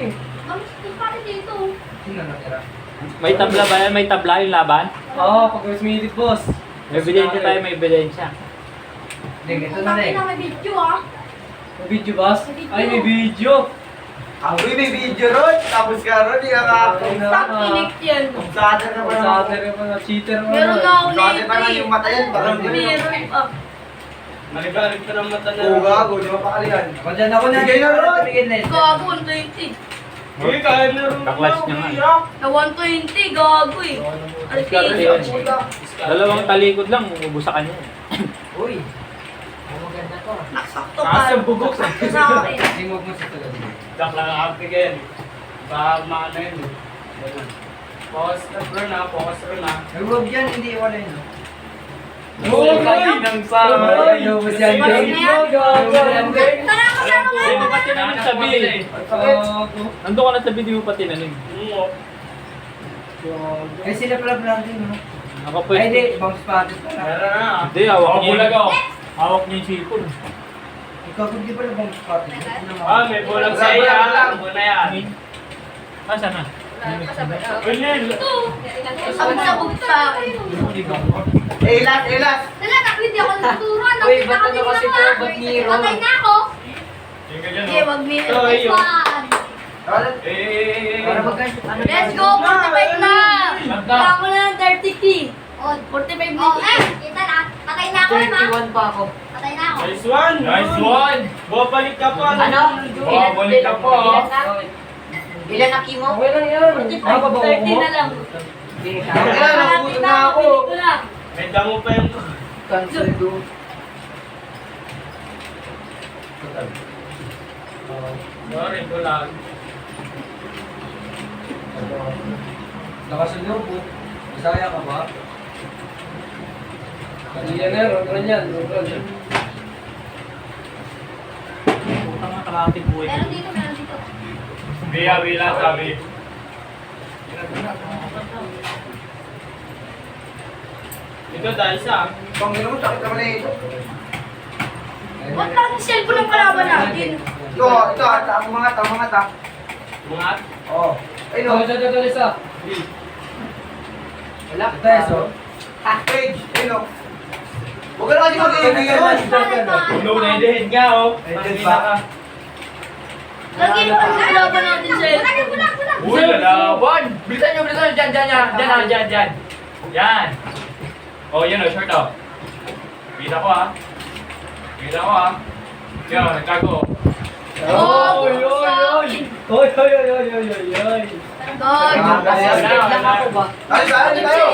eh. Ang pare dito. Sino natira? May tabla ba yan? May tabla yung laban? Oo, pag may minute boss. May ebidensya tayo, may ebidensya. Hindi, ito na rin. May video ah. May video boss? May video. Ay, may video. Uy, may video ron. Tapos ka ron, di ka Ay, na. Stop kinik yan. Sada ka pa naman. Sater ka pa na, cheater mo. Meron na ako Sada pa nga yung mata yan. Parang Meron pa. Naligalig ka ng mata na. Oo, gago. Di ba pakalihan? Ako dyan, ako na. Bigay na ron. Tumigil na yun. Gago, 120. Uy, kaya na rin. Kaklatch niya nga. Na 120, gago eh. Discard Alti. yan. Dalawang talikod lang, ubus sa kanya. Uy. Ang maganda to. Nasakto Asa pa. bugok sa Nasakto sa akin. Hindi mo mo sa tulad. Dak lang ang apig yan. Baka maano yun. Focus na bro na, focus bro na. Nag-rob yan, hindi wala yun. Oo, nang sama. Ayaw mo siya. Mas na yan. Tara mo yan Hindi mo nga. pa tinanim sa B. Nandun ka na sa video mo pa tinanim. Eh sila pala planting, no? Ako po. Ay, hindi. Ibang spatis pala. Meron na. Hindi, hawak niya. Bulag ako. Hawak niya yung sipon. Ikaw kung di pala ibang spatis. Ah, may bulag sa iya. Muna yan. Ah, sana? Ganyan. Ito. Ang sabog sa akin. Eh, last, eh, last. Talaga, hindi ako natuturuan. Uy, ba't ano kasi to? Ba't hero? Patay na ako. Yung ganyan, Okay, wag me. Ito, Next yun. one. Para magkano? Ano Let's go, 45 na. Kailangan ko na ng 30k. Oh, 45 minutes. Oh, kita na. Patay na ako, ma. 31 pa ako. Patay na ako. Nice one! Nice one! Babalik ka pa! Ano? Babalik ka pa! Ilan na kimo? Okay lang yan! 30 na lang. Kaya, nakutom na ako. Dito na. May damo pa yung... Cancel do. Sorry, bulag. Nakasunod po. Masaya ka ba? Kanina na, run yan. Putang nga kalating buhay. Meron dito, meron dito. Bila sabi. Ito dahil sa... Panginoon mo, sakit naman eh. Ba't lang yung cellphone ng kalaban natin? Ito, ang mga ta, mga ta. Mga... Oo. Ay, no. Ito, isa. Wala. Peso. Page, ay, no. Huwag ka na kasi mag-iibigan. Ulo na yung head nga, oh. Head ba? Lagi mo ang kalaban natin cellphone. Uy, lalaban! Bilisan nyo, bilisan nyo! Dyan! Yan! Oh, yan o, short off. Kita ko ah. Yan, nagkago. Oh, Oy! Ay, saan tayo?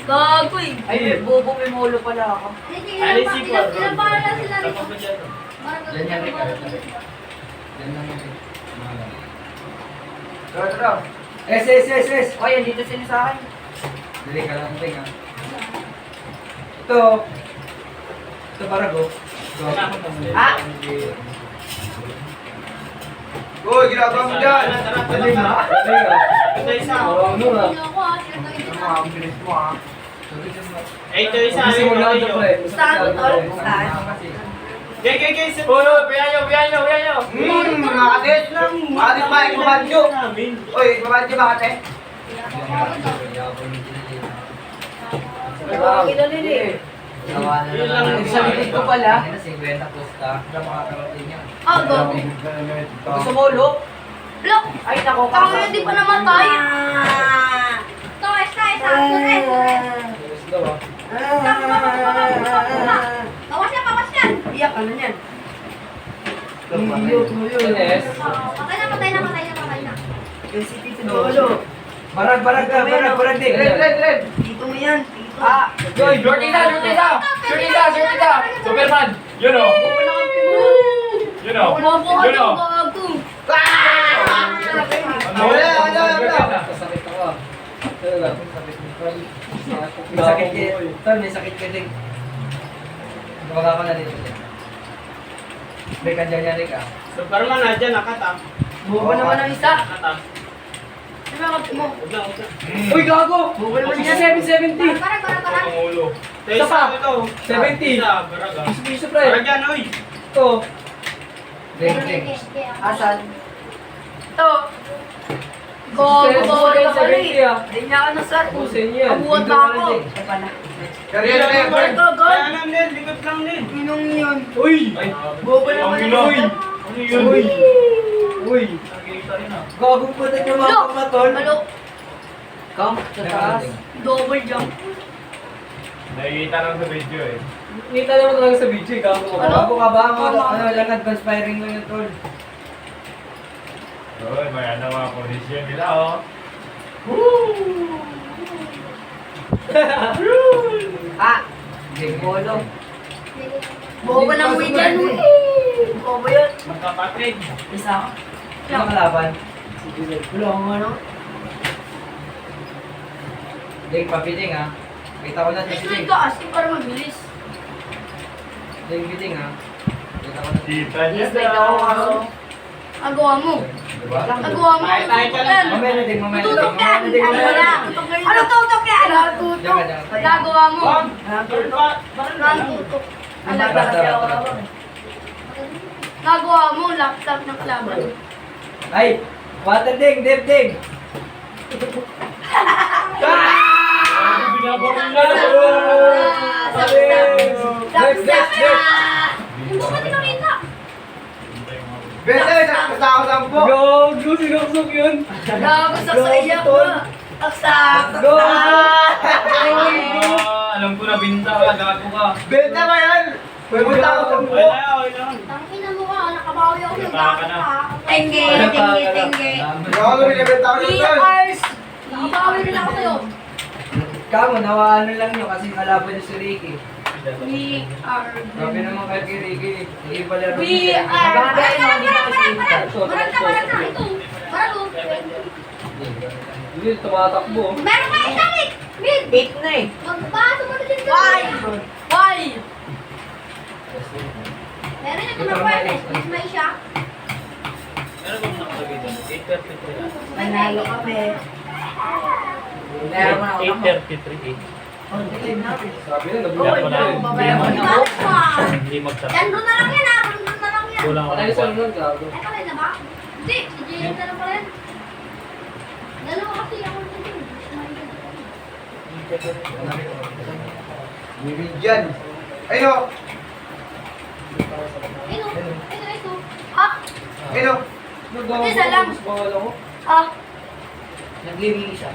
Gago eh. Ay, bobo may molo pala ako. Ilan pa na sila nito? Yan yan, Rick. Yan lang yun. Ito. S. O, yan dito sila sa akin. Dali ka lang, ting ah. Ito. Ito para go. Go. Ah! Uy, ginagawa mo dyan. Dali na. Ito isa. Ano ako ah, sila Ano mga, ang bilis mo ah. Ito isa. Kasi mo lang ito, pre. Saan, tol? Saan? Okay. Uy, piyan nyo. Mga kadet. Adik ba, ikabadyo. Uy, ikabadyo ba kate? Kinalili eh. Nawa na Yun lang. lang. Sa likod ko pala. Ah, gago. Gusto mo, Luke? Look! Ay, nako. Ako hindi pa namatay. Ito, isa. Bawas yan. Iyak, ano yan? Patay na. Barag din. Red. Dito mo yan. Ah. Yoy, Jortita. Superman. Yun o. Mabuhat yung gago. Wala. Sakit ako. May sakit ka. Tol, may sakit ka din. Baka ka na dito. May kanya ka. Superman na dyan, nakata. Buka naman ang isa. Nakata. Ano mo? Huwag lang. Uy, gago! Buka naman niya 770. Para. Ang ulo. Isa pa. Ito. 70. Isa, baraga. Piso, pre. Barag yan, oy. Ito. Ding. Asan? Ito. Go, Stress go, mo rin go, sa Benji, ah. Hindi niya ako nasat. Pusin niyo yan. Abuhat Dito pa na ako. rin, Ito pala. Carrier na yan, Bern. Go, go. Minong yun. Uy! Ay, Bobo naman ang yun. Uy! Ano yun? Uy! Uy! Nakikita rin ah. Gagong po na yung mga Ano? pamatol. Ano? Come, sa taas. Double jump. Nakikita lang sa video eh. Kita naman talaga sa video, gago ka ba? Ano? Gago ka ba? Ano lang, advance firing mo yung tol. Uy, may ano mga kondisyon nila oh. Ah! Game bolo. Bobo lang mo dyan. Bobo yun. Magkapatid. Isa. Ano kalaban? Wala ko ano. Ding, papiting ha. Kita ko na sa Explain piting. ka kasi para mabilis. Ding, piting ha. Kita ko na. Kita niya Explain ako kaso. Agawa mo. Diba? Agawa mo. Tayo ka lang. Mamaya na ding, mamaya na ding. Tutok Mamaya yan. na ding, Ano mamaya na lang? ding. Ano tutok yan? Tutok. Diyan ka, diyan ka. Nagawa mo. Tutok. Tutok. Ang bata. Nagawa mo. Laptop ng kalaban. Ay! Water ding, dip ding! Binabarong na. Next. Hindi ko pati nakita. Bete, basta ako sampo. Gago, sinusok yun! Nagusok sa iyak mo. Aksak. Go! Alam ko na binta ka, gago ka. Bete ba yan? Pumunta ako sampo. Tangina mo ka. Nakabawi ako yung Bata ka na. Tenge, tenge. Hindi ako binibenta ko 3 ng tol. hours. Nakabawi rin ako sa'yo. Kamo, nawaano lang nyo kasi kalaban niyo si Ricky. 3 hours. Sabi naman kay Ricky, hindi pala rin. We are... Marag ka. Ito. Marag oh. Hindi, tumatakbo. Meron ka isang eh. Mid. 8 na eh. Magbaso mo na din ka. Why? Meron yung kumapwede. Mas may siya. Ano bang nakalagay doon? 8:33 lang. Manalo kami. Meron mo na ako. 8:33. Sabi na, Meron mo na. Babayan mo na. Hindi magsarap. Yan, doon na lang yan ah. Doon na lang yan. Kulang ako Patay ng sa buwan. nun, gago. Ay, pala na ba? Hindi, si Jay na lang pala yan. Dalawa kasi ako dito. Bibigyan. Ayun. Ito. Ah, Ayun. Isa lang. ah. Naglibing isa.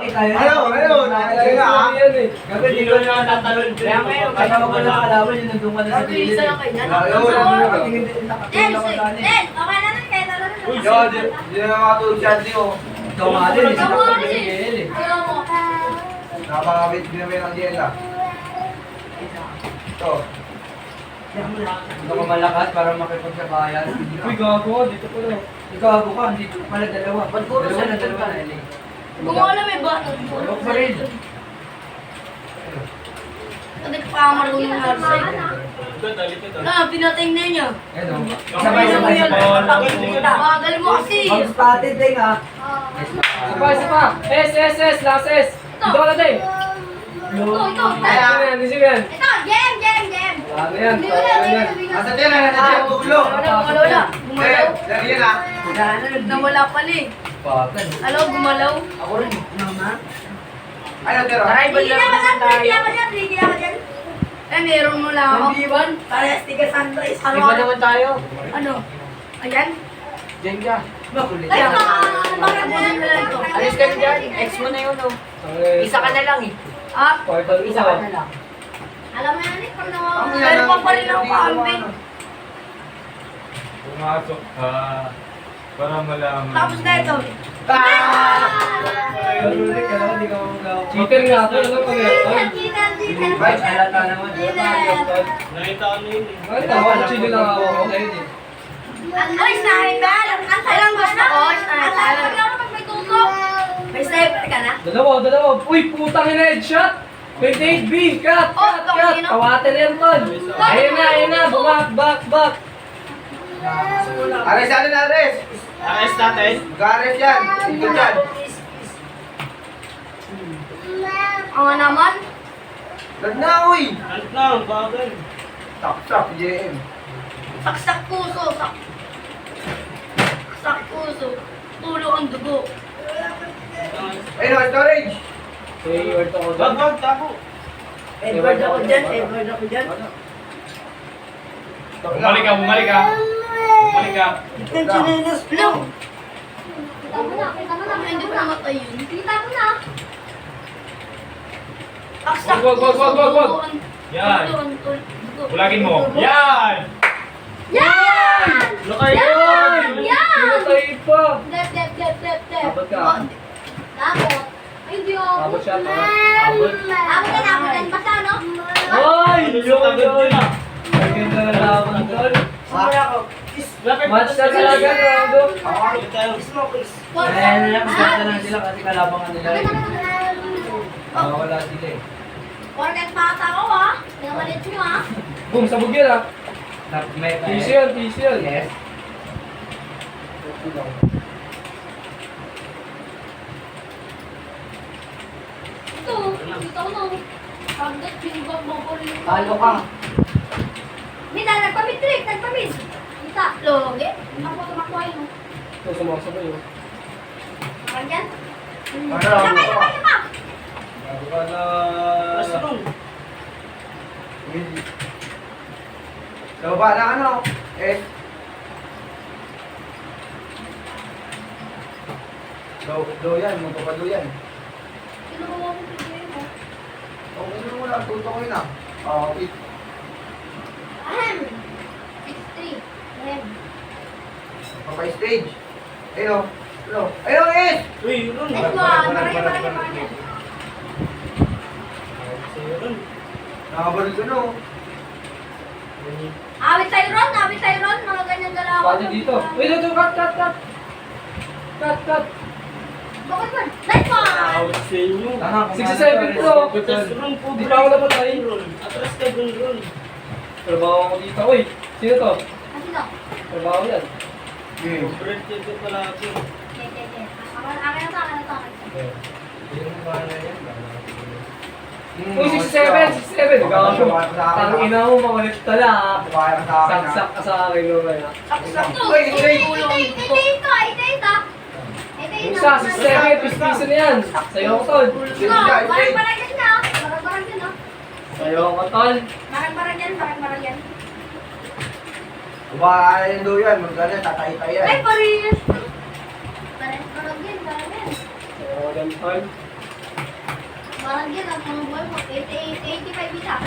Ano? Ayun ah. Gabi, di ko na tatalon. Kaya ngayon, kaya ko na kalaban yung nandun ka na sa Sabi, gilid. isa lang kayo. Nakatingin Okay na lang. Kaya talaga na. Yo, di na makatulog siya Dio. Ikaw nga din, isa Ikaw ka nga sa kasi. gilid eh. Ayaw mo. Napakabit din namin ang DL ah. Ito. Ito ka malakas para makipagsakayan. Uy, gago, dito ko lang. Gago ka, dito pala dalawa. Dalawa na. Kung wala may button. Tulog pa rin. Hindi pa ako marunong harsay. Na, pinatay na niya. Ano? Sabay-sabay yan. Sabay-sabay. Bagal mo kasi. Mag-spotted din ha. Isa pa. S. Last S. Dito ka na din. Ito. Ano yan? Ito, jam. Ano yan? Hindi ko na, Nasa dyan na, nasa dyan. Tulo. Gumalaw na. Eh, dari yan ah. Nawala pala eh. Patan. Alo, gumalaw. Ako rin. Mama. Ano tira? Hindi na ba dyan? Eh, meron mo lang ako. Nandiban? Parehas tiga sunrise. Iba naman tayo. Ano? Ayan? Diyan ka. Makulit Ay, yan. bakit mo na lang ito? Alis ka na dyan. Ex mo na yun, oh. Isa ka na lang eh. Ah, Isa ka na lang. alam mo yan eh, pag nawawa. Meron pa rin ako kaambing. Pumasok ka para malaman. Tapos na ito. Cheater nga ako. Ano ba yan? Cheater. Ay, halata naman. Nakita ko na yun eh. Ay, tawa. Chili lang ako. Okay yun eh. Ay, sniper! Alam gusto ko, sniper. Pag may tutok. May sniper ka na? Dalawa. Uy, putang ina headshot! 28B! Cut! Oh, tangina. Tawatin yan, tol! Ayun na! Back! Ares natin, Ares. Arrest natin. Mag-ares yan. Ito dyan. Ang naman. Lag na, uy. Ano na, bagal. Saksak, JM. Saksak puso. Saksak puso. Tulo ang dugo. Ayun, no, storage. Edward ako dyan. Edward ako dyan. Edward ako dyan. Bumalik ka, bumalik ka. Bumalik ka. No! Kita mo na. Hindi ko namatay yun. Kita mo na. Saksak Wag, wag, wag, wag, wag. puso. Yan. Dugo. Bulagin mo. Yan! Yan! Lakay ko! Yan! Yan! Pinatay pa! Dep. Abot ka. Tapos. Ay, Diyos. Abot siya, abot. Abot yan. Basta, no? Ay! Agad yun ah. Ay, ganda na laban tol. Lapit Match na talaga, Rondo. Ayan Start na lang sila kasi kalabangan nila. Oh, Wala sila eh. Porket bata ko, ha? Pinamalit nyo, ha? Boom, sabog yun ah. PC yun. Yes. Ito, ito no. Pagdat, binubag mo ko rin. Talo ka. Mina, nagpamid, Rick. Nagpamid. Kita, loge. Ako tumakwa yun. Ito, sumakasabay yun. Parang yan. Ano? Lama. Bago ka na... Sa baba na ano? Eh. Low yan, magpapalo yan. Sino ba mo pipili mo? Okay na muna, tuto ko yun ah. Oo, Ahem. 6-3. Ahem. papay-stage. Ayun, low. Ayun, is! Uy, yun. Next one. Marami. Nakabalot ko no. Awit tayo ron. Mga ganyan galawan. Pati dito. Uy, dito, cut. Cut. Bakit ba? Next one. Awit sa inyo. 67 pro. Butas ron po. Di pa ako napatay. Atras ka ron. Trabaho ako dito. Uy, sino to? Kasi no. Trabaho yan. Bread dito pala ako. Akin na to. Uy, 67. Ang ina mo, makulit tala ah. Kumaya ka sa akin ah. Saksak ka sa akin no kaya. Saksak to. Uy, uy. Ito. Yung isa, 67, piso na yan. Sa'yo ko tol. Barang-barang yan na. Barang-barang yan, no? Sa'yo ko tol. Barang-barang yan. Kumaya yung do yan, magkano tatay-tay yan. Ay, paris! Barang yan. Sa'yo ko yan tol. Barang yan, ang mga boy mo. 85 isa.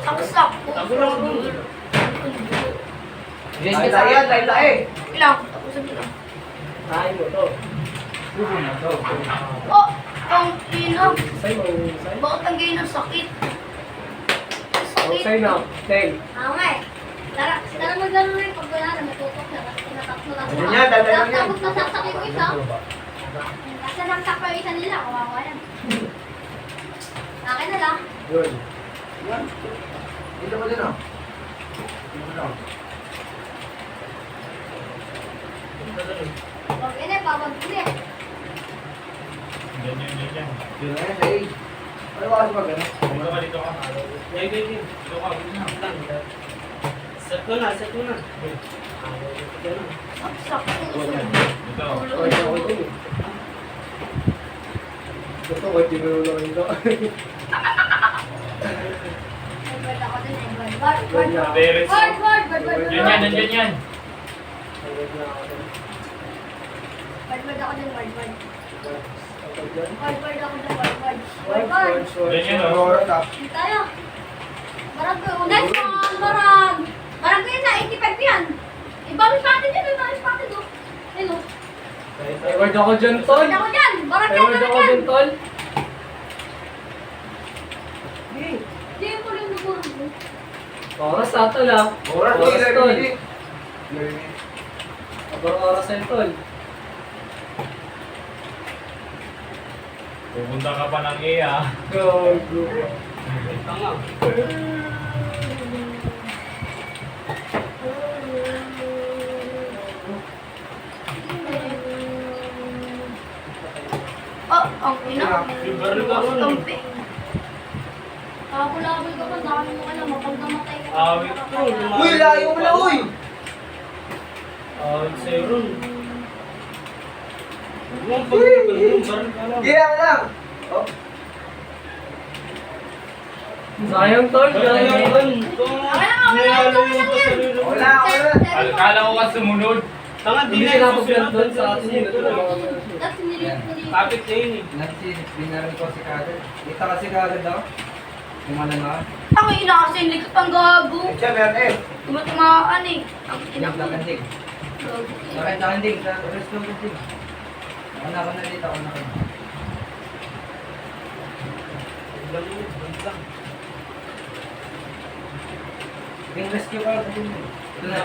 Saksak. Ako lang ron. Yes, Tay-tay yan, tay-tay. Ilang? Tapusin nila. Kain mo to. Oh! Ang ina. Sa'yo mo, sa'yo. Bakit ang ganyan ng sakit? Sakit. Sa'yo na. Teng. nga eh. Tara maglaro rin pag wala na matutok na. Tinatakbo na. Ganyan, dadalang yan. Tapos nasaksak yung isa. Kasi nasaksak pa yung isa nila. Kawawa yan. Akin na lang. Yun. Dito ko din ah. Huwag ina, pawag ulit. Yan. Yun na yan, say. Ano ba kasi mag ano? Dito ka. Wait. Dito ka. Set ko na. Saksak puso. Dito. Oy, ako ito eh. Gusto ko, tinulungan ito. Edward ako din, Edward. Word. Deres. Yan. Word ako din, word. Word ako din, word. Yan, oh. Aurora top. Hindi tayo. Barang ko. Next one, barang. Barang ko yun na, 85 yan. Ibang patin yun, ibang patin do. Ayun o. Reward ako dyan, tol. Word ako dyan. Barang yan, Reward ako barang yan. dyan, tol. Hindi mo rin nagurong mo. Oras sa tol ah. Oras, Oras, tol. minutes. Abang oras yan, tol. Pupunta ka pa ng A, ah. Go. Tanga. Oh, ang ina. Libar ka ron. Tumping. Habol-habol ka pa, dami mo alam, mapag namatay ka. Awit to. Uy, layo mo na, uy! Sa'yo ron. Huwag mong pag-ibig, baril ka lang. Gila mo lang! Oh, Sayang tol. Sayang yan. Nilalo yung pasarilo. wala, wala. Kala ko ka sumunod. Tanga, di Hindi na sila yung pagyan susunod doon sa sa atin yun. Tapos nililit mo dito. Kapit na yun eh. Binaran ko si Kagad. Kita kasi Kagad daw. Yung ano na. Ang ina kasi, hindi ka pang gago. Siya, meron eh. Tumatamaan eh. Ang ina ko. Naglakandig. Gago. Bakit nakandig? Sa restaurant kandig. Ako na dito. Ako na. Yung rescue ka. Ito na.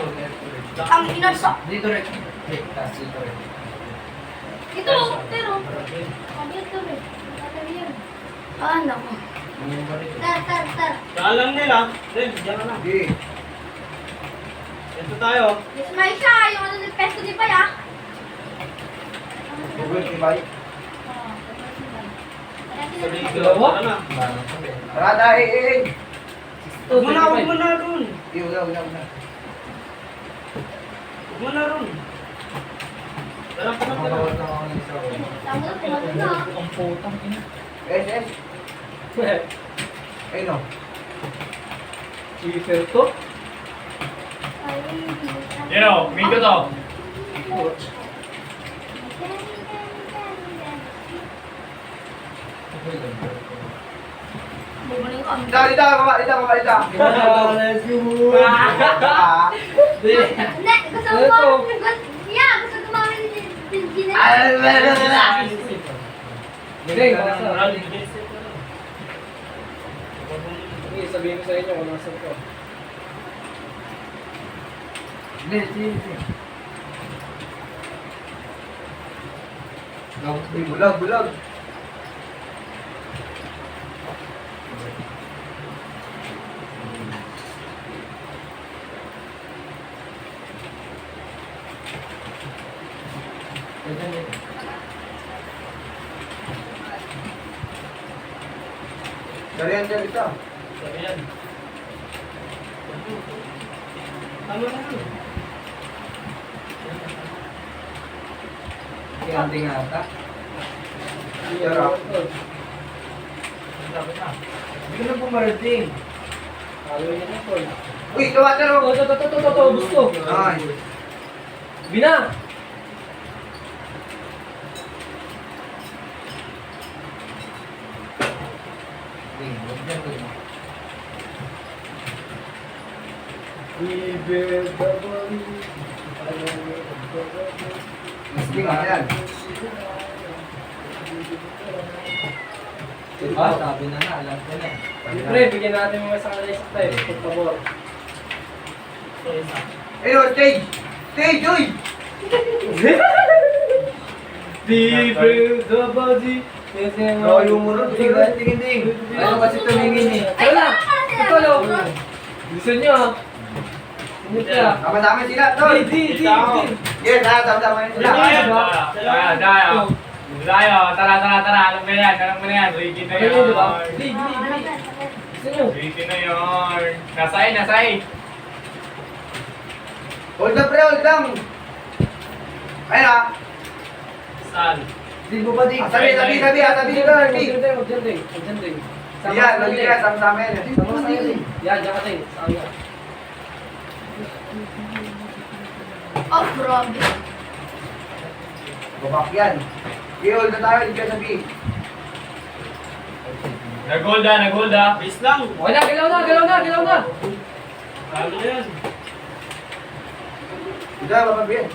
Ang ina sa... Dito rin. Tapos dito rin. Ito, pero... Ang ito rin. Tatari yan. Ah, naku. Yung baril. Tar. Alam nila. Ren, diyan ka na. Sige. Ito tayo. Yes, may siya. Yung ano ng pesto di ba ya? Good, tibay. Dalawa? Tara na. Tara, tayo, eh. Huwag mo na ron. Hindi, wala. Huwag mo na ron. Tara pa na tara. Makakawal na ako ng isa ko. Tama na, tumatun na. Ang putang ina. S. Ayun o. Cheater to? Yan o, mingo to. Bumalik ka. Dito, baba. Let's go! Ah. Hindi, gusto mo. Yeah, gusto ko mawin din Hindi, basta. Rally, bigay set na lang. Sige, sabihin ko sa inyo kung nasan ko. Sige. Bulag. Dalian dito. Sabi yan. Tama na yun. Kaya nga ata. Sarap. Dapat na. Hindi ko na pumarating. Halo yun na tol. Uy, tuwater mo. Ito, gusto. Ay. Bina! Sige nga yan. Ah, sabi na alam ko na. Siyempre, bigyan natin mga sa kanila sa tayo. Por favor. Ayun, stage. Stage, uy. People, the body. Layo mo rin. Tingin. Ayaw kasi tumingin eh. Ay, Wala! sila. Ito lang! Gusto niyo ah. Gusto niya. Tama-tama sila, tol. Di. Yes, tama-tama yun sila. Tayo, tara. Alam mo na yan. Ricky na Ayun, di ba? yun. Di. Gusto niyo. Ricky na yun. Nasay. Hold up, pre, hold down. Ayun ah. Saan? Di mo ba di? Sabi dito, Arby. Diyan din. Yan, lagi ka, sama-sama yan. Sama sa iyo. Yan, diyan ka din. Sa kanya. Oh, grabe. Babak yan. I-hold na tayo, hindi ka sabi. Nag-hold ah. Base lang. Okay na, galaw na. Ano yan? Ito, bababiyan.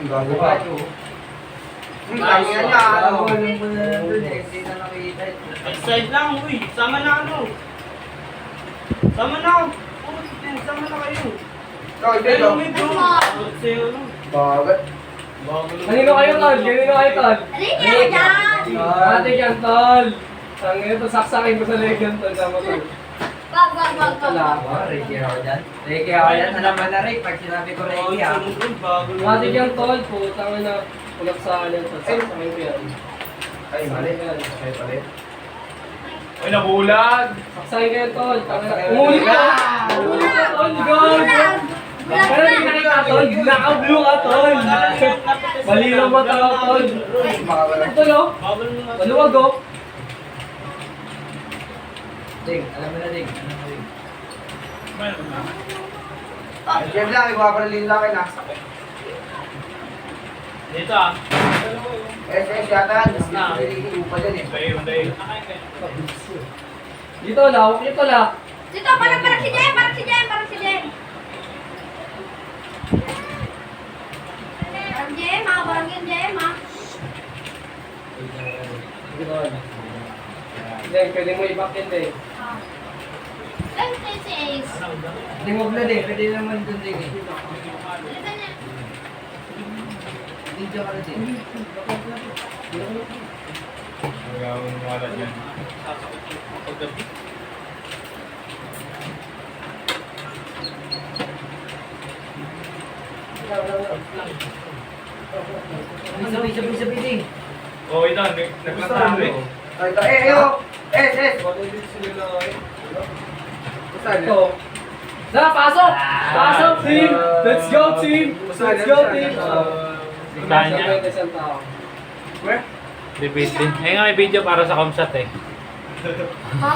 Gago ka. Tanginan niya, ano. Hindi na nakikita. Outside lang, uy. Sama na ano. Sama na. Sama na kayo. Ikaw, ito. May bro. Sa'yo ano. Bagat. Kanino kayo, tol? Halika ka dyan. Ate yan, tol. Tangin ito, saksakin ko sa legan, tol. Sama, tol. Wag. Ricky ako dyan. Alam mo na, Rick. Pag sinabi ko Ricky, ha. Ate yan, tol. Putang na. Ulap sa alin, tol. Saksakin ko yan. Ay, mali. Ay, mali. Uy, nabulag. Saksayin kayo, tol. Umulit ka. Umulit ka, tol. Goal. Bulag! Bulag Pero hindi na! nakita, tol. Naka-blue ka, tol. Mali lang mata ka, tol. Makawala. Tol, oh. Bawal mo nga. Maluwag, oh. Ding, alam mo na, Ding. Alam mo, Ding. Yan lang, ipaparalin lang kayo na. Dito ah. SS yata. Na. Hindi pa dyan eh. Hunday. Dito, lawak dito, la. Dito, parang si Jem! Parang si Jem! Parang si Jem! Parang Jem, ha? Parang yung Jem, ha? Dito, Deng, pwede mo i-back yun, Deng. Ah. Lang tayo si Ace. Ding, huwag na, Ding. Pwede naman dun, Ding. eh. Dalitan niya. Ding, dyan ka na, Ding. Wala dyan. Sabi, Ding. Oh, ito. Nagpatraffic. Ay, ito, ayo. SS. Ito. Na, pasok! Pasok, team! Let's go, team! Let's go, team! Tingnan niya. Isang tao. Repeat din. Eh nga may video para sa Comsat eh. Ha?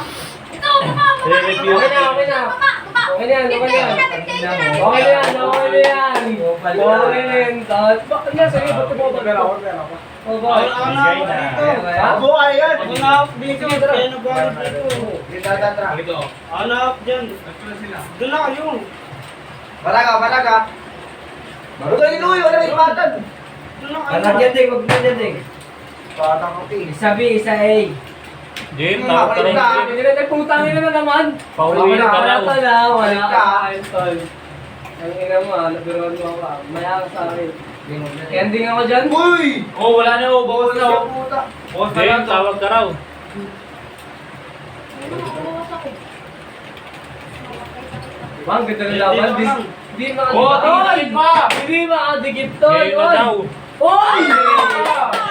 Ito, baba! Baba! Review. Okay na, okay na. Baba! Baba! Okay na yan, okay na yan. Pintayin ko na! Okay na yan, okay na yan! Okay na yan, tol. Bakit nga, sige, ba't tumabag ko? Oh, bakit? Ako na ako dito. Abo, ayan. Ako na ako dito. Kaya na bawal dito. Dito, tatra. Ako na ako dyan. Doon na kayo. Balaga, balaga. Barugan yung luyo, wala may ipatan. Doon na kayo. Alam yan, Ding. Huwag na dyan, Ding. Batang kopi. Isa B, isa A. Jim, tawag ka rin. Hindi na nagputang ina na naman. Pauwi ka Wala raw. ka na, wala Ka. ka kain, tol. Ang ina mo, nabiruan mo ka. Maya ka sa akin. Ding, huwag na, Ding. Ending ako dyan. Uy! Oh, wala na oh. Bawas na oh. Puta. Bawas na lang. Tawag ka raw. Ano, bawas ako. Bang, ganda na laban. Hindi Oh, makadikit. tol! Pa! Hindi makadikit, tol. Ngayon na daw. Oy!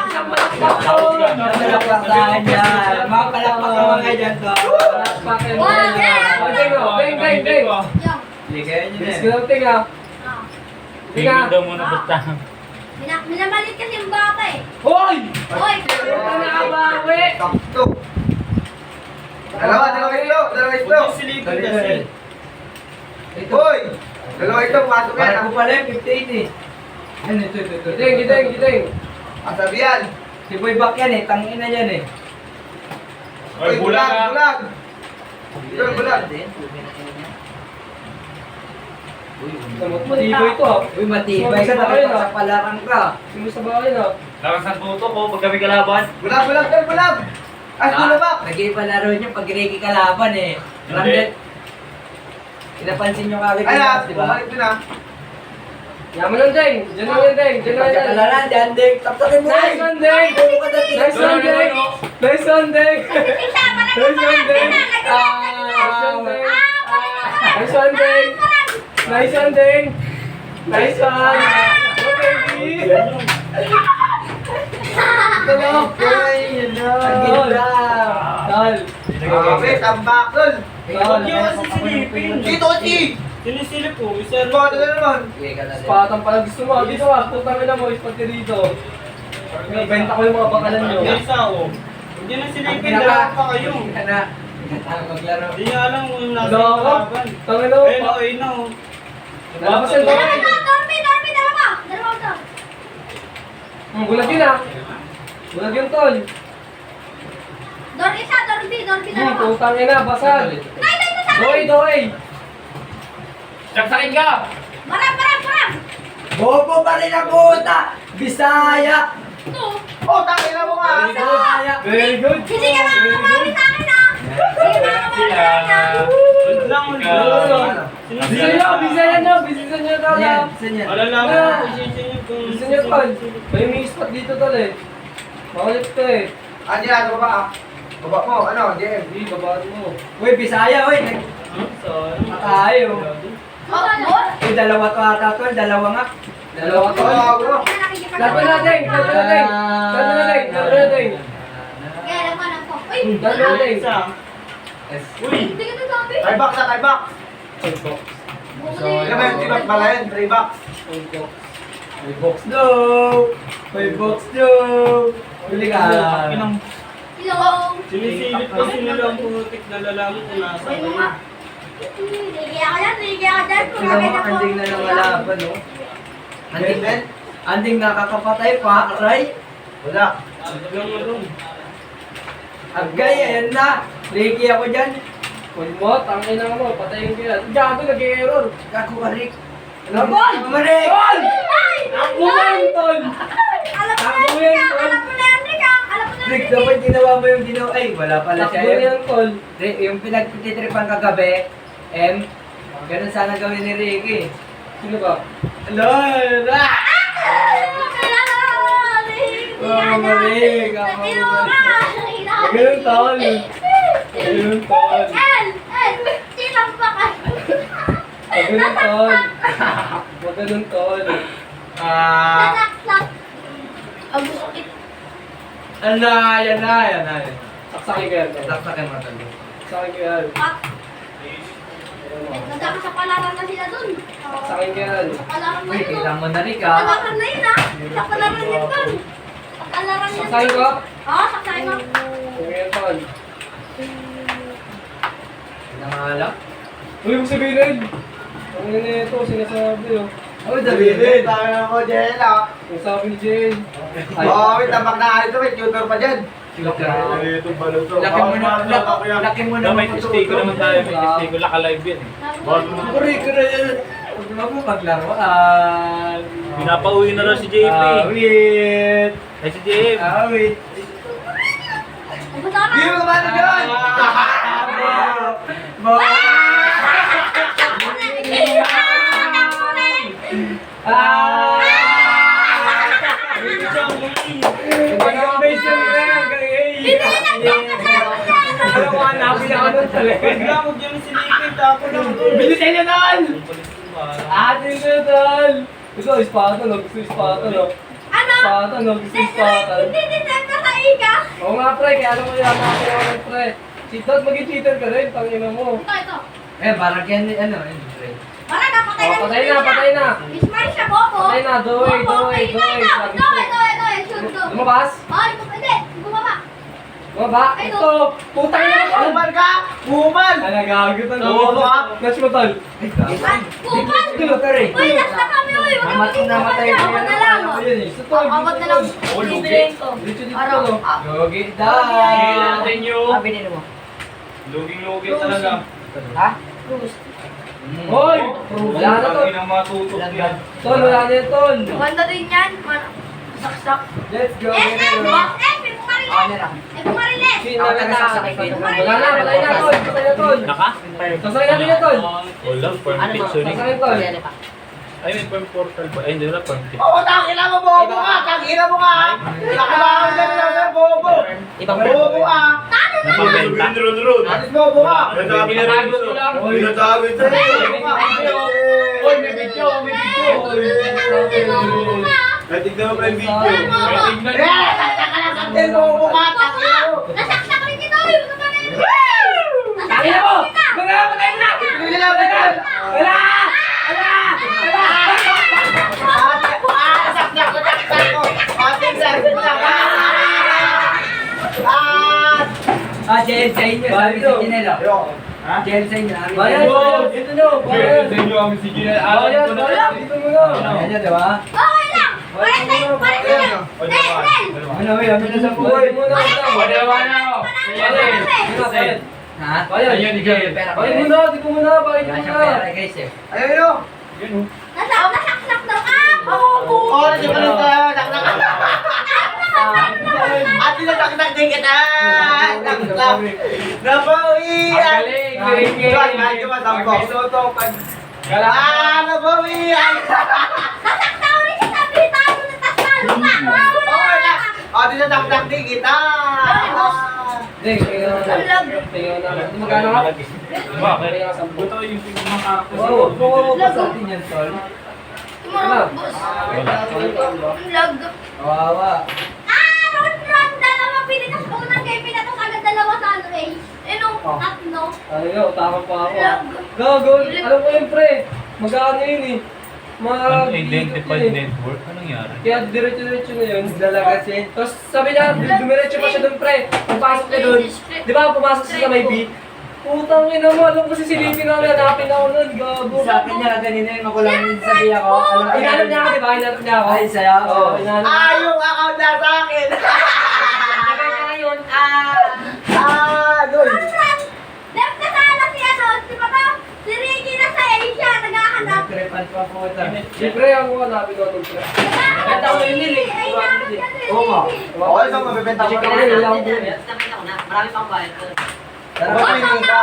Isang malakpak, tol. Palakpakan yan. Mga palakpakan kayo dyan, to. Palakpakan mo yan. O, Ding, o. Ding, ding, ding. Yan. Ligay nyo Bilis na. ko lang, Ting, ah. Ah. Tingin daw muna basta. Minamalit kasi yung bata eh. Hoy! Oy! Puta na kabawi! Sakto. Dalawa ito. Dalawa Huwag ito. yung silipin kasi. Uy! Dalawa ito, pasok yan. Parang ko pala yung 58 eh. Yan, ito. Giting, giting, giting. Asabi yan. Si Boy Back yan eh. Tangin na yan eh. Ay, bulag ah. Bulag. Ito, bulag. Matibay ito, ah. Uy, matibay ka. Nakita sa palarang ka. Sino sa bahay na? Lakas ng tuto ko pag kami kalaban. Bulag, bulag, bulag, bulag. As bulabak. Nag-iipalaro nyo pag Ricky kalaban eh. Ramdet. Pinapansin nyo kagad Ay, yung di ba? bumalik din ah. Yaman lang, Deng. Diyan lang yan, Deng. Diyan lang yan. Pagkakalaran dyan, Ding. Taptakin mo Nice one, Deng. Puro ka dati. Nice one, Deng. Nice one, Deng. Isa, parang Nice one, Deng. nagulat! Nice one, Deng. Nice one, Deng. Nice one. Okay, B. Ito na. Ay, yun na. Ang ganda. Tol. Grabe, tambak dun. Huwag yung kasi silipin. Dito, Chi! Sinisilip ko. Isa Ito, ito na naman. Sige ka na din. Patang pala gusto mo. Dito ka. Putang ina mo. Ispag ka dito. Benta ko yung mga bakalan nyo. Yung isa ako. Hindi na Ang silipin. pinaka. Dalawa pa kayo. Ka na. Maglaro. Hindi niya alam kung nasa Dalawa ka. kalaban. Tangin na mo. Ayun o, ayun o. Wala pa sila. Dormi! Dalawa! Dalawa ito! Bulag yun, ah. Bulag yun, tol. Dor isa, Dormi! Dalawa! Putang ina. Basag. Nay, nay, sa Doy, doy. Saksakin ka! Marang! Bobo pa rin ang puta. Bisaya. Ito! Oh, tangin na mo nga. Bisaya. Very good. Hindi ka makakamali sa akin ah! Hindi ka makakamali sa akin ah! Huwag lang, huwag lang. Bisaya, bisaya nyo. Bisaya nyo, tol, Yan, ah. saan yan? Malalaman ko position niyo kung... Gusto nyo, tol. May spot dito, tol, eh. Makulit to, eh. Ano yan, baba ah. Baba mo, ano, JM. Hindi, babaan mo. Uy, Bisaya, uy. Tayo. Oh, ano? Uy, dalawa to ata to. Dalawa nga. Dalawa, tol. Bro. Laban natin, laban natin. Laban natin, laban natin. Kaya alam ko. Uy! Laban natin. Isa. Uy! Hindi ka nagsabi. Try box na, try box. Five box. Alam mo yung tibak pala yun, try box. Five box. Five box no! Five box no! Huli ka. Ilong. Sinisilip kasi nila ang putik na lalaki kung nasa Uy, mga. Ligi ako dyan, ligi ako dyan. Sino mo, anding na lumalaban, no? Anding, anding nakakapatay pa, aray. Wala. Tignan mo ron. Agay, ayan na. Liki ako dyan. Huwag mo, tangin na mo, patayin ko yan. Gago, nag-error. Gago ka, Rick. Laban! Marik! Tol! Ay! Ako yan, Tol! Alam mo Takbo na yan, yan, Tol. alam mo na yan, Rick, ah. Alam mo na yan, Rick, Rick. dapat ginawa mo yung ginawa. Ay, wala pala siya. Takbo yan, Tol. Rick, yung pinagtitripan kagabi, ganun sana gawin ni Ricky. Sino ba? Lol! Ah! Rick, ako. Ganun, Tol. Ganun, Tol. Silang pa ka. Ganun, Tol. Huwag ganun, Tol. Nasaksak. Ang sakit. Yan na. Saksakin ko yan, Tol. Saksakin mo, Tol. Saksakin ko yan. Pak. Nagkakasapalaran na sila dun. Saksakin ko yan. Sapalaran na Rick, yun. kailangan mo na, Rick, ah. Sapalaran na yun, ah. Sapalaran yun dun. Sapalaran yun Saksakin ko? Oo, saksakin mo. Huwag yan, Tol. Nangalak. Uy, huwag sabihin na yun. Ang ina ito, sinasabi, oh. Oh, Sabihin, tayo na ako dyan, ah. Yung sabi ni Jane. Oo, wait, tamak na ito, may tutor pa dyan. Laki mo na, laki mo na. May testigo naman tayo, may testigo. Laka-live yan eh. Rick, huwag mo ako maglaruan. Pinapauwi na raw si JP. Awit. Ay si JP. Awit. Masama. Hindi mo kumano dyan! Ang base yung yan, alam mo, hanapin ako nun talaga. Huwag lang, huwag yung silipin. Tapos lang ito. Bilisan niyo, Tol! Atin ko, Tol! Gusto, ispata, no? Gusto ispata, no? Ano? Ispata, no? Gusto ispata. Hindi December sa ika. Oo nga, pre, kaya alam mo yan, nakakaya ko, pre. Cheater, maging cheater ka rin, tangina mo. Ito. Parang yan, ano, Para na, patay Oh, patay na, patay na. Ismail siya, Bobo. Patay na, doy, Bobo, doy, patay doy. na. Doy, shoot, go. Lumabas? Ay, hindi. Bumaba. Bumaba? Ay, Ito! Putang ina mo, Tol! Bumal ka! Bumal! Alagago, Tol. Oo, ba? Flash mo, Tol. Ay, bumal. Dito ka rin. Uy, last na kami, uy. Wag kami dito. Namatay Ako na lang. Ito, Tol. Awat na lang. Oh, lugi. Bibiliin ko. Dito, dito, Araw. Tol. Gogi Hindi dahil. natin yung Binili mo. luging-lugi talaga. Ha? Hoy! Wala na, Tol. Ang matutok yan. Tol, wala na yan, Tol. Ganda din yan. Saksak. Let's go. May pumariles. lang. May pumariles. Sino Ako na taga-sasakay kayo. Wala na, patay na, Tol. Patay na, Tol. Naka? Sasakay natin yan, Tol. Wala, firm picturing. Sasakay, Tol. Ay, may firm portal ba? Ay, hindi wala, firm picturing. Oo, tangina mo, bobo ka! Tangina mo nga! Nakalaman ka na bobo! Bobo ka! Napabenta. Atis bobo ka! Pinatago ko lang. Pinatawid sa'yo! Oy, may video, may video. Tignan mo pa yung video. May tignan. Saktin bobo ka! Tangina mo! Nasaksak rin kita. Uy, huwag ka pa rin. Tangina mo! Mga patay na! Hindi nila pagkat! Wala! Wala! Saksak ko! Saksak ko! Ating saksak ka! Jail sa inyo. Sabi sa Ginelo. Ha? Jail sa inyo. Bayan! Dito nyo! Bayan! Sa inyo kami si Gina. Bayan! Bayan! Dito mo na! Ayan yan, di ba? Okay lang. Pares lang. Nel. Ano, ano na sa buhay mo na. O, dalawa na ako. Bayan! Ha? Bayan! Ayun, ikaw. Bayan mo na! Dito mo na! Bayan Wala mo siyang na! pera, guys eh. Ayun yun! Nasaksak daw. Bobo. Oo, nandiyan pa rin tayo! Saksak ka! Ate, nasaksak din kita! Saksak! Nabawian! Galing, galing. Medyo matambok. Galang. Nabawian! Nasaksak ulit siya. Sabi, tayo na tasalo ka. Okay na! Ate, nasaksak din kita! Deng, tingnan mo na. Tingnan mo na. Ito magkano ka? Bakit? Buto yung pinakakas. Oo, oo, sa atin yan, Tol. Tumulong, boss. Lag. Kawawa. Ron. Dalawa pinitas unang game. Pinatas agad dalawa sa ano eh. Eh, nung Oh. tatlo. Ano, utakang pa ako. Gago, alam ko yun pre. Mag-ano yun eh. Unidentified network? Anong nangyari? Kaya diretso-diretso na yun. Lalagas yun. Tapos sabi niya, dumiretso pa siya doon pre. Pagpasok niya doon, di ba pumasok siya sa may B? Putang ina mo, alam ko si silipin namin, hanapin ako nun, gago. Sa akin niya kanina yung makulang sabi ako. Hinanap niya ako, di ba? Hinanap niya ako. Ay, sa'yo? Oo, hinanap niya. Ah, yung account na sa akin! Sabi niya ngayon, Doy! left na sana si ano, si Papa, si Ricky na sa Asia, naghahanap. Nagtrepan pa po ito. Siyempre, ako hanapin ko doon pre. Naghahanap si Ricky, ay nahanap niya si Oo nga. Ricky. Okay, so mabibenta ko Check na ko na yun, yun. lang po eh. Tara, pamingin ka.